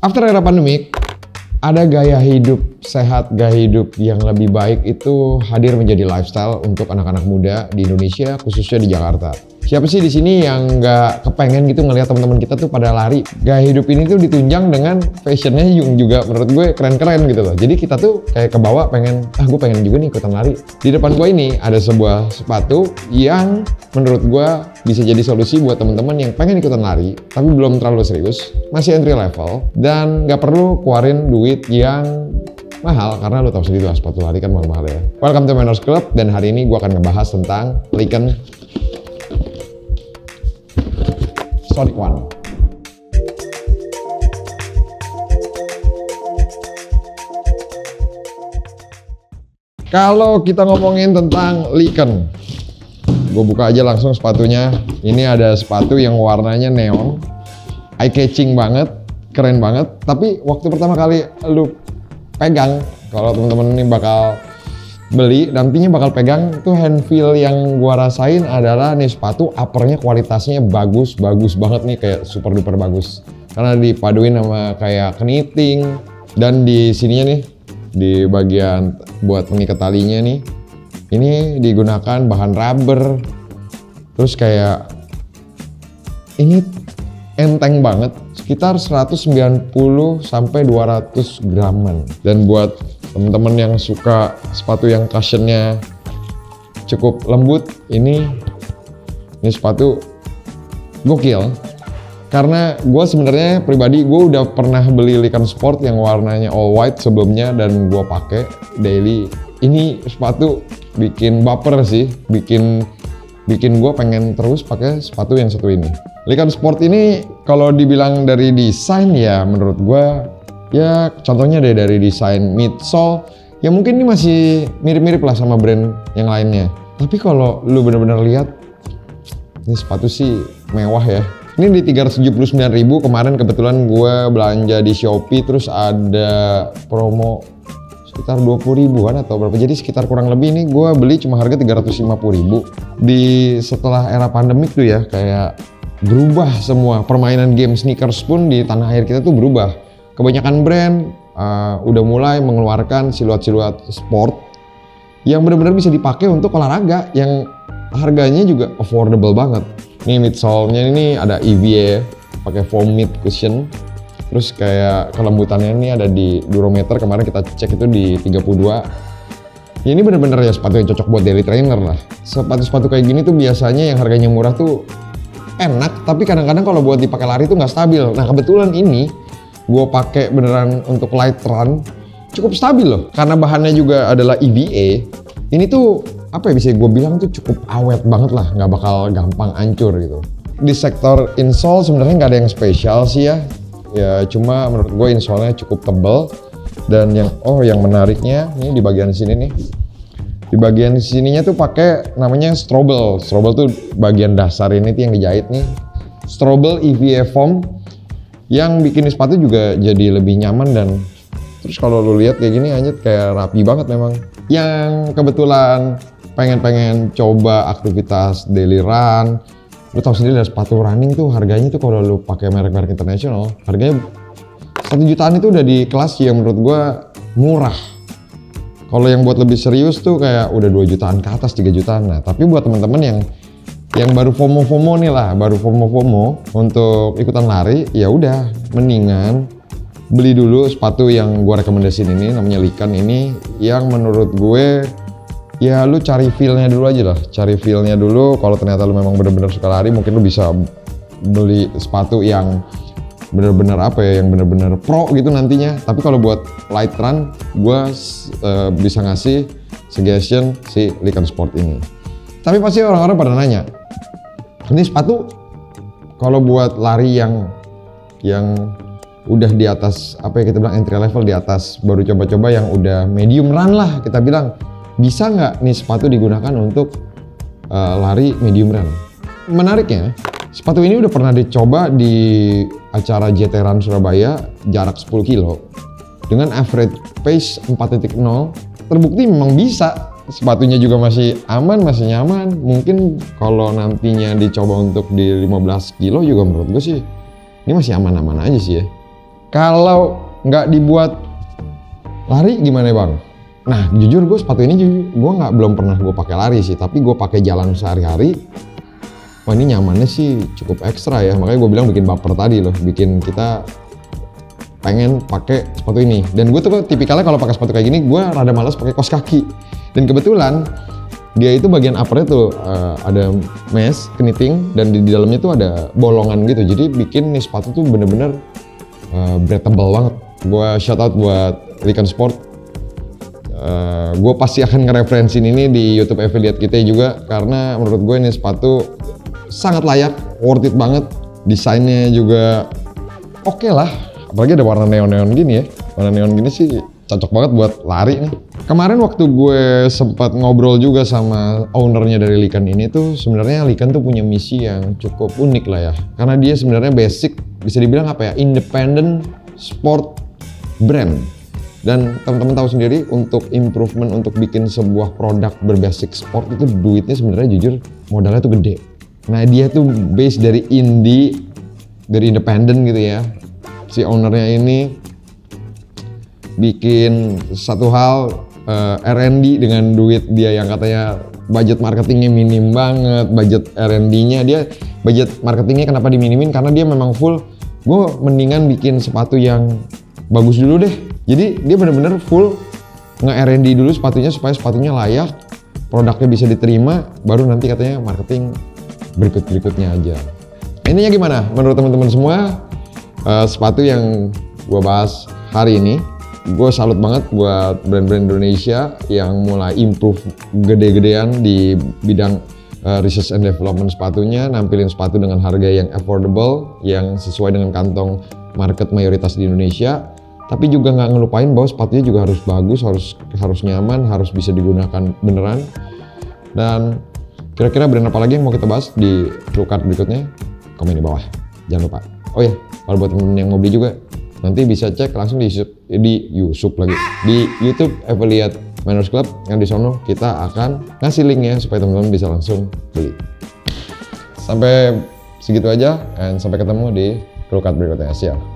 After era pandemik, ada gaya hidup sehat, gaya hidup yang lebih baik itu hadir menjadi lifestyle untuk anak-anak muda di Indonesia, khususnya di Jakarta. Siapa sih di sini yang nggak kepengen gitu ngelihat teman-teman kita tuh pada lari? Gaya hidup ini tuh ditunjang dengan fashionnya yang juga menurut gue keren-keren gitu loh. Jadi kita tuh kayak kebawa pengen, gue pengen juga nih ikutan lari. Di depan gue ini ada sebuah sepatu yang menurut gue bisa jadi solusi buat teman-teman yang pengen ikutan lari, tapi belum terlalu serius, masih entry level, dan nggak perlu keluarin duit yang mahal, karena lo tau sendiri lah sepatu lari kan mahal-mahal ya. Welcome to Miners Club, dan hari ini gue akan ngebahas tentang Lycan Sonic One. Kalau kita ngomongin tentang Lycan, gue buka aja langsung sepatunya. Ini ada sepatu yang warnanya neon, eye catching banget, keren banget. Tapi waktu pertama kali lu pegang, kalau teman-teman ini bakal beli, nantinya bakal pegang, itu hand feel yang gua rasain adalah nih sepatu uppernya kualitasnya bagus banget nih, kayak super duper bagus. Karena dipaduin sama kayak keniting, dan di sininya nih, di bagian buat pengikat talinya nih, ini digunakan bahan rubber, terus kayak ini enteng banget, sekitar 190 sampai 200 graman. Dan buat teman-teman yang suka sepatu yang cushionnya cukup lembut, ini sepatu gokil. Karena gue sebenarnya pribadi gue udah pernah beli Lycan Sport yang warnanya all white sebelumnya dan gue pakai daily. Ini sepatu bikin baper sih, bikin gue pengen terus pakai sepatu yang satu ini. Lycan Sport ini kalau dibilang dari desain ya menurut gue ya contohnya dari desain midsole ya mungkin ini masih mirip-mirip lah sama brand yang lainnya. Tapi kalau lu bener-bener lihat, ini sepatu sih mewah ya. Ini di 379.000, kemarin kebetulan gue belanja di Shopee terus ada promo sekitar 20.000-an atau berapa, jadi sekitar kurang lebih ini gue beli cuma harga 350.000. Setelah era pandemik tuh ya kayak berubah semua, permainan game sneakers pun di tanah air kita tuh berubah. Kebanyakan brand udah mulai mengeluarkan siluet-siluet sport yang benar-benar bisa dipakai untuk olahraga, yang harganya juga affordable banget. Ini midsole-nya ini ada EVA, pakai foam mid cushion. Terus kayak kelembutannya ini ada di durometer, kemarin kita cek itu di 32. Ya ini bener-bener ya sepatu yang cocok buat daily trainer lah. Sepatu-sepatu kayak gini tuh biasanya yang harganya murah tuh enak, tapi kadang-kadang kalau buat dipakai lari tuh nggak stabil. Nah kebetulan ini gue pakai beneran untuk light run, cukup stabil loh. Karena bahannya juga adalah EVA. Ini tuh apa ya, bisa gue bilang tuh cukup awet banget lah, nggak bakal gampang hancur gitu. Di sektor insole sebenarnya nggak ada yang spesial sih ya. Ya cuma menurut gue insole-nya cukup tebal, dan yang menariknya ini di bagian sini nih. Di bagian sininya tuh pakai namanya Strobel. Strobel tuh bagian dasar ini tuh yang dijahit nih. Strobel EVA foam yang bikin sepatu juga jadi lebih nyaman, dan terus kalau lu lihat kayak gini anjir kayak rapi banget memang. Yang kebetulan pengen coba aktivitas daily run, lu tau sendiri lah sepatu running tuh harganya tuh kalau lu pakai merek-merek internasional harganya 1 jutaan itu udah di kelas yang menurut gua murah. Kalau yang buat lebih serius tuh kayak udah 2 jutaan ke atas, 3 jutaan. Nah tapi buat teman-teman yang baru FOMO nih lah, baru FOMO untuk ikutan lari, ya udah mendingan beli dulu sepatu yang gua rekomendasiin ini, namanya Lycan ini, yang menurut gue ya lu cari feel-nya dulu aja lah, cari feel-nya dulu. Kalau ternyata lu memang bener-bener suka lari, mungkin lu bisa beli sepatu yang bener-bener yang bener-bener pro gitu nantinya. Tapi kalau buat light run, gue bisa ngasih suggestion si Lycan Sport ini. Tapi pasti orang-orang pada nanya, ini sepatu kalau buat lari yang udah di atas apa ya kita bilang entry level, di atas baru coba-coba yang udah medium run lah kita bilang, bisa nggak nih sepatu digunakan untuk lari medium run? Menariknya, sepatu ini udah pernah dicoba di acara JT Run Surabaya jarak 10 kilo dengan average pace 4.0, terbukti memang bisa. Sepatunya juga masih aman, masih nyaman. Mungkin kalau nantinya dicoba untuk di 15 kilo juga menurut gue sih ini masih aman-aman aja sih ya. Kalau nggak dibuat lari gimana bang? Nah jujur gue sepatu ini gue belum pernah gue pakai lari sih, tapi gue pakai jalan sehari-hari. Wah ini nyamannya sih cukup ekstra ya, makanya gue bilang bikin baper tadi loh, bikin kita pengen pakai sepatu ini. Dan gue tuh tipikalnya kalau pakai sepatu kayak gini gue rada malas pakai kaos kaki. Dan kebetulan dia itu bagian uppernya tuh ada mesh keniting dan di dalamnya tuh ada bolongan gitu, jadi bikin nih sepatu tuh bener-bener breathable banget. Gue shout out buat Lycan Sport. Gue pasti akan ngereferensin ini di YouTube affiliate kita juga, karena menurut gue ini sepatu sangat layak, worth it banget. Desainnya juga oke lah, apalagi ada warna neon-neon gini ya. Warna neon gini sih cocok banget buat lari nih. Kemarin waktu gue sempat ngobrol juga sama ownernya dari Lycan ini tuh, sebenarnya Lycan tuh punya misi yang cukup unik lah ya. Karena dia sebenarnya basic, bisa dibilang apa ya, independent sport brand. Dan teman-teman tahu sendiri, untuk improvement, untuk bikin sebuah produk berbasic sport itu duitnya sebenarnya jujur modalnya tuh gede. Nah dia tuh base dari indie, dari independent gitu ya. Si ownernya ini bikin satu hal R&D dengan duit dia yang katanya budget marketingnya minim banget. Budget R&D-nya dia, budget marketingnya kenapa diminimin? Karena dia memang full, gue mendingan bikin sepatu yang bagus dulu deh. Jadi dia bener-bener full nge-R&D dulu sepatunya supaya sepatunya layak, produknya bisa diterima, baru nanti katanya marketing berikut-berikutnya aja. Intinya gimana menurut teman-teman semua? Sepatu yang gue bahas hari ini, gue salut banget buat brand-brand Indonesia yang mulai improve gede-gedean di bidang research and development sepatunya, nampilin sepatu dengan harga yang affordable, yang sesuai dengan kantong market mayoritas di Indonesia. Tapi juga nggak ngelupain bahwa sepatunya juga harus bagus, harus nyaman, harus bisa digunakan beneran. Dan kira-kira brand apa lagi yang mau kita bahas di Truecard berikutnya? Komen di bawah, jangan lupa. Oh ya, kalau buat temen-temen yang mau beli juga, nanti bisa cek langsung di YouTube affiliate Miners Club, yang di sono kita akan ngasih linknya supaya teman-teman bisa langsung beli. Sampai segitu aja, dan sampai ketemu di Truecard berikutnya. Siap.